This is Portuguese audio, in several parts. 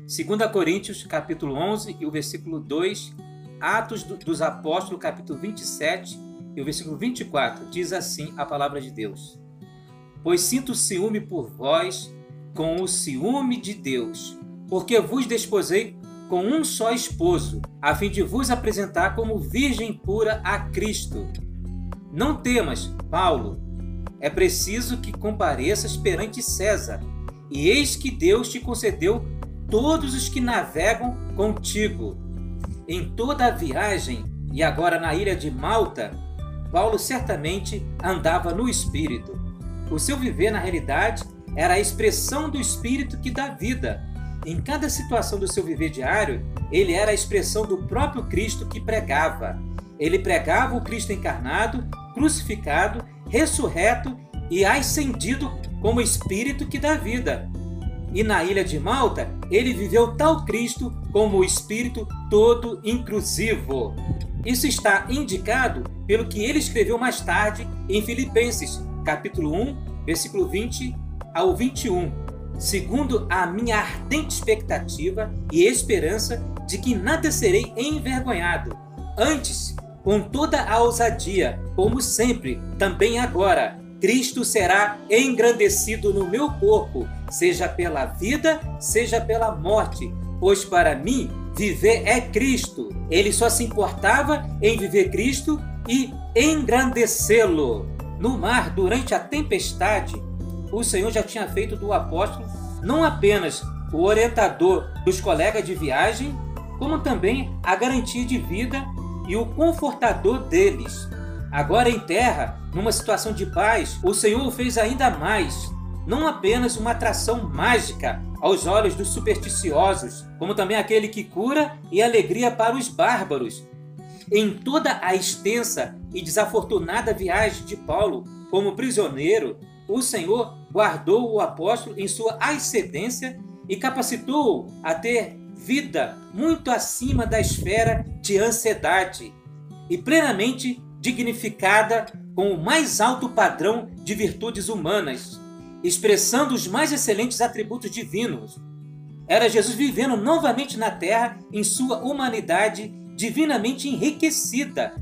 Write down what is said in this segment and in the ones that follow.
2 Coríntios, capítulo 11 e o versículo 2, Atos dos Apóstolos, capítulo 27 e o versículo 24, diz assim a palavra de Deus: Pois sinto ciúme por vós com o ciúme de Deus, porque vos desposei com um só esposo, a fim de vos apresentar como virgem pura a Cristo. Não temas, Paulo, é preciso que compareças perante César, e eis que Deus te concedeu todos os que navegam contigo. Em toda a viagem, e agora na ilha de Malta, Paulo certamente andava no Espírito. O seu viver, na realidade, era a expressão do Espírito que dá vida. Em cada situação do seu viver diário, ele era a expressão do próprio Cristo que pregava. Ele pregava o Cristo encarnado, crucificado, ressurreto e ascendido como Espírito que dá vida. E na ilha de Malta, ele viveu tal Cristo como o Espírito todo inclusivo. Isso está indicado pelo que ele escreveu mais tarde em Filipenses, capítulo 1, versículo 20 ao 21. Segundo a minha ardente expectativa e esperança de que nada serei envergonhado, antes, com toda a ousadia, como sempre, também agora, Cristo será engrandecido no meu corpo, seja pela vida, seja pela morte, pois para mim viver é Cristo. Ele só se importava em viver Cristo e engrandecê-lo. No mar, durante a tempestade, o Senhor já tinha feito do apóstolo não apenas o orientador dos colegas de viagem, como também a garantia de vida e o confortador deles. Agora em terra, numa situação de paz, o Senhor o fez ainda mais, não apenas uma atração mágica aos olhos dos supersticiosos, como também aquele que cura e alegria para os bárbaros. Em toda a extensa e desafortunada viagem de Paulo como prisioneiro, o Senhor guardou o apóstolo em sua ascendência e capacitou-o a ter vida muito acima da esfera de ansiedade e plenamente dignificada com o mais alto padrão de virtudes humanas, expressando os mais excelentes atributos divinos. Era Jesus vivendo novamente na terra em sua humanidade divinamente enriquecida.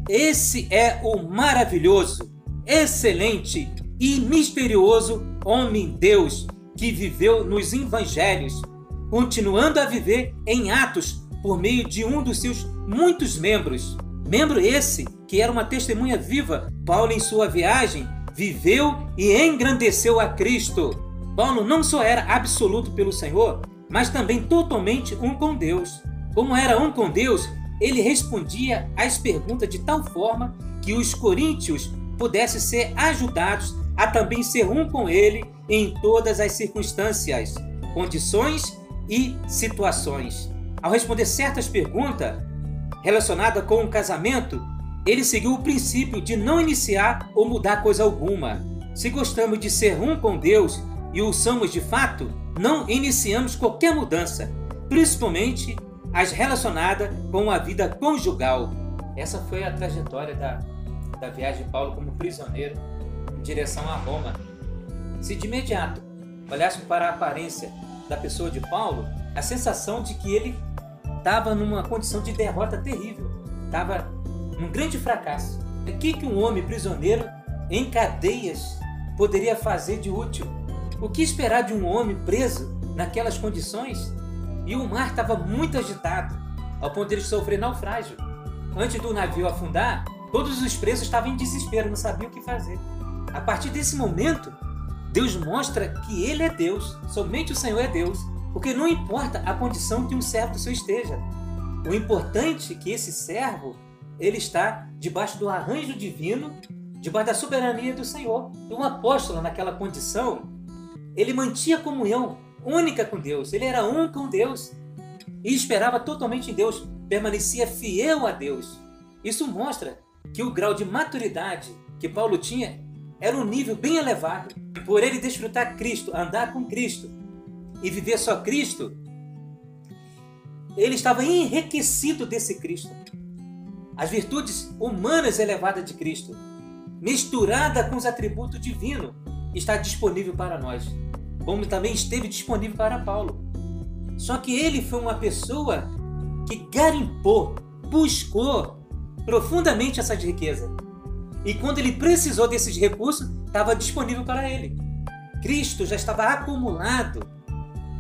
Esse é o maravilhoso, excelente e misterioso homem-Deus que viveu nos evangelhos, continuando a viver em Atos por meio de um dos seus muitos membros. Membro esse que era uma testemunha viva. Paulo, em sua viagem, viveu e engrandeceu a Cristo. Paulo não só era absoluto pelo Senhor, mas também totalmente um com Deus. Como era um com Deus, ele respondia às perguntas de tal forma que os coríntios pudessem ser ajudados a também ser um com ele em todas as circunstâncias, condições e situações. Ao responder certas perguntas relacionadas com o casamento, ele seguiu o princípio de não iniciar ou mudar coisa alguma. Se gostamos de ser um com Deus e o somos de fato, não iniciamos qualquer mudança, principalmente as relacionadas com a vida conjugal. Essa foi a trajetória da viagem de Paulo como prisioneiro em direção a Roma. Se de imediato olhássemos para a aparência da pessoa de Paulo, a sensação de que ele estava numa condição de derrota terrível, estava num grande fracasso. O que um homem prisioneiro em cadeias poderia fazer de útil? O que esperar de um homem preso naquelas condições? E o mar estava muito agitado, ao ponto de ele sofrer naufrágio. Antes do navio afundar, todos os presos estavam em desespero, não sabiam o que fazer. A partir desse momento, Deus mostra que Ele é Deus, somente o Senhor é Deus, porque não importa a condição que um servo do Senhor esteja. O importante é que esse servo, ele está debaixo do arranjo divino, debaixo da soberania do Senhor. E um apóstolo, naquela condição, ele mantinha comunhão única com Deus, ele era um com Deus e esperava totalmente em Deus, permanecia fiel a Deus. Isso mostra que o grau de maturidade que Paulo tinha era um nível bem elevado. Por ele desfrutar Cristo, andar com Cristo e viver só Cristo, ele estava enriquecido desse Cristo. As virtudes humanas elevadas de Cristo, misturada com os atributos divinos, está disponível para nós, como também esteve disponível para Paulo. Só que ele foi uma pessoa que garimpou, buscou profundamente essa riqueza. E quando ele precisou desses recursos, estava disponível para ele. Cristo já estava acumulado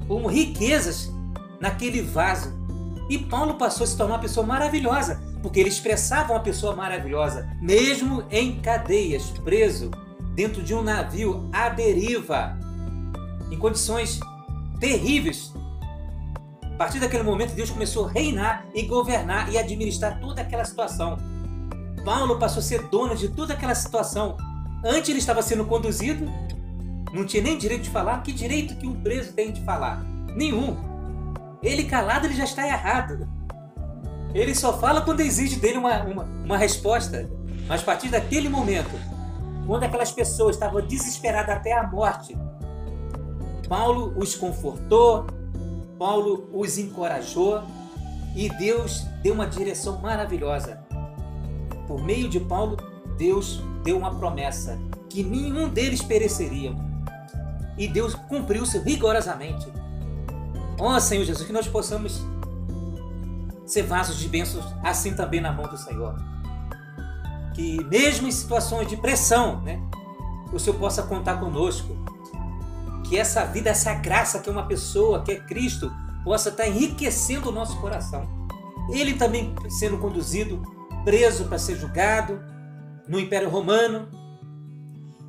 como riquezas naquele vaso. E Paulo passou a se tornar uma pessoa maravilhosa, porque ele expressava uma pessoa maravilhosa, mesmo em cadeias, preso dentro de um navio à deriva, em condições terríveis. A partir daquele momento, Deus começou a reinar e governar e administrar toda aquela situação. Paulo passou a ser dono de toda aquela situação. Antes ele estava sendo conduzido, não tinha nem direito de falar. Que direito que um preso tem de falar? Nenhum. Ele calado, ele já está errado. Ele só fala quando exige dele uma resposta. Mas a partir daquele momento, quando aquelas pessoas estavam desesperadas até a morte, Paulo os confortou, Paulo os encorajou e Deus deu uma direção maravilhosa. Por meio de Paulo, Deus deu uma promessa que nenhum deles pereceria. E Deus cumpriu-se rigorosamente. Ó Senhor Jesus, que nós possamos ser vasos de bênçãos assim também na mão do Senhor. Que mesmo em situações de pressão, o Senhor possa contar conosco. Que essa vida, essa graça que é uma pessoa, que é Cristo, possa estar enriquecendo o nosso coração. Ele também sendo conduzido, preso para ser julgado no Império Romano,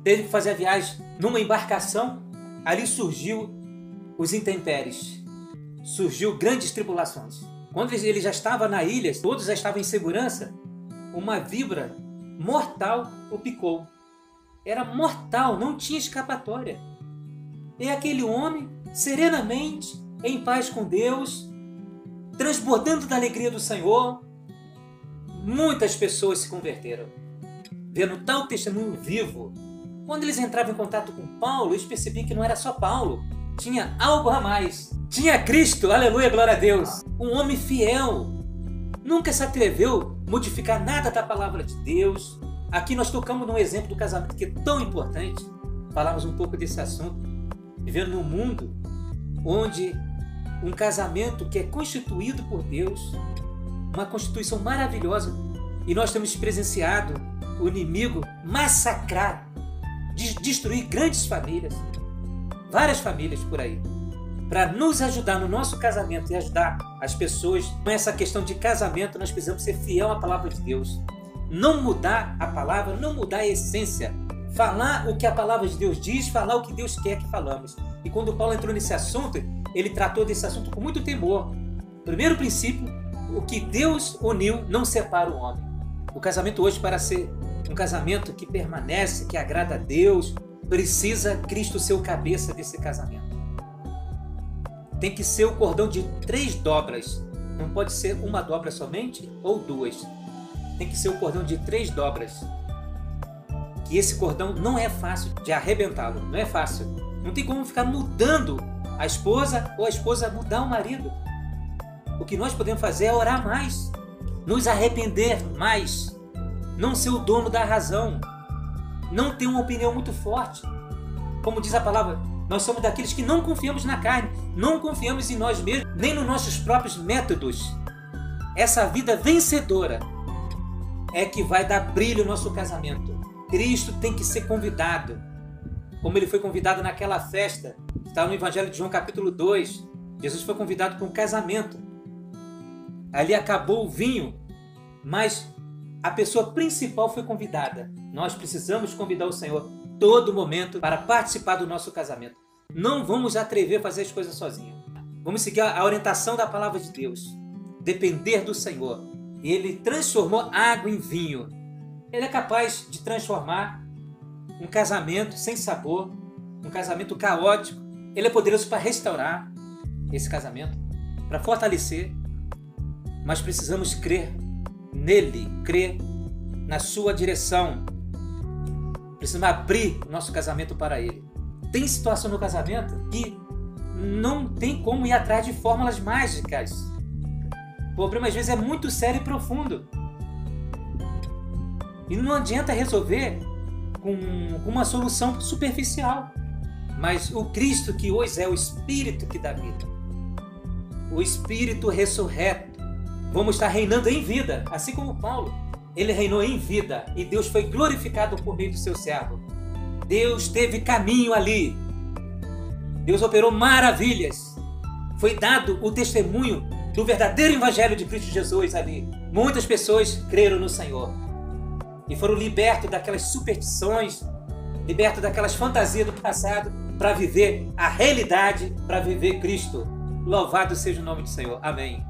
teve que fazer a viagem numa embarcação. Ali surgiu os intempéries, surgiu grandes tribulações. Quando ele já estava na ilha, todos já estavam em segurança, uma víbora mortal o picou. Era mortal, não tinha escapatória. E aquele homem, serenamente, em paz com Deus, transbordando da alegria do Senhor, muitas pessoas se converteram. Vendo tal testemunho vivo, quando eles entravam em contato com Paulo, eles percebiam que não era só Paulo, tinha algo a mais. Tinha Cristo, aleluia, glória a Deus. Um homem fiel, nunca se atreveu a modificar nada da palavra de Deus. Aqui nós tocamos num exemplo do casamento que é tão importante. Falamos um pouco desse assunto. Vivendo num mundo onde um casamento que é constituído por Deus, uma constituição maravilhosa, e nós temos presenciado o inimigo massacrar, destruir grandes famílias, várias famílias por aí, para nos ajudar no nosso casamento e ajudar as pessoas com essa questão de casamento. Nós precisamos ser fiel à palavra de Deus, não mudar a palavra, não mudar a essência, falar o que a palavra de Deus diz, falar o que Deus quer que falamos. E quando Paulo entrou nesse assunto, ele tratou desse assunto com muito temor. Primeiro princípio, o que Deus uniu não separa o homem. O casamento hoje, para ser um casamento que permanece, que agrada a Deus, precisa Cristo ser o cabeça desse casamento. Tem que ser o cordão de 3 dobras. Não pode ser uma dobra somente ou 2. Tem que ser o cordão de 3 dobras. Que esse cordão não é fácil de arrebentá-lo. Não é fácil. Não tem como ficar mudando a esposa ou a esposa mudar o marido. O que nós podemos fazer é orar mais, nos arrepender mais, não ser o dono da razão, não ter uma opinião muito forte. Como diz a palavra, nós somos daqueles que não confiamos na carne, não confiamos em nós mesmos, nem nos nossos próprios métodos. Essa vida vencedora é que vai dar brilho ao nosso casamento. Cristo tem que ser convidado, como ele foi convidado naquela festa. Está no Evangelho de João capítulo 2. Jesus foi convidado para um casamento. Ali acabou o vinho, mas a pessoa principal foi convidada. Nós precisamos convidar o Senhor todo momento para participar do nosso casamento. Não vamos atrever a fazer as coisas sozinhos. Vamos seguir a orientação da palavra de Deus. Depender do Senhor. E Ele transformou água em vinho. Ele é capaz de transformar um casamento sem sabor, um casamento caótico. Ele é poderoso para restaurar esse casamento, para fortalecer. Mas precisamos crer nele, crer na sua direção. Precisamos abrir o nosso casamento para ele. Tem situação no casamento que não tem como ir atrás de fórmulas mágicas. O problema às vezes é muito sério e profundo. E não adianta resolver com uma solução superficial. Mas o Cristo que hoje é o Espírito que dá vida. o Espírito ressurreto. Vamos estar reinando em vida, assim como Paulo. Ele reinou em vida e Deus foi glorificado por meio do seu servo. Deus teve caminho ali. Deus operou maravilhas. Foi dado o testemunho do verdadeiro evangelho de Cristo Jesus ali. Muitas pessoas creram no Senhor e foram libertos daquelas superstições, libertos daquelas fantasias do passado para viver a realidade, para viver Cristo. Louvado seja o nome do Senhor. Amém.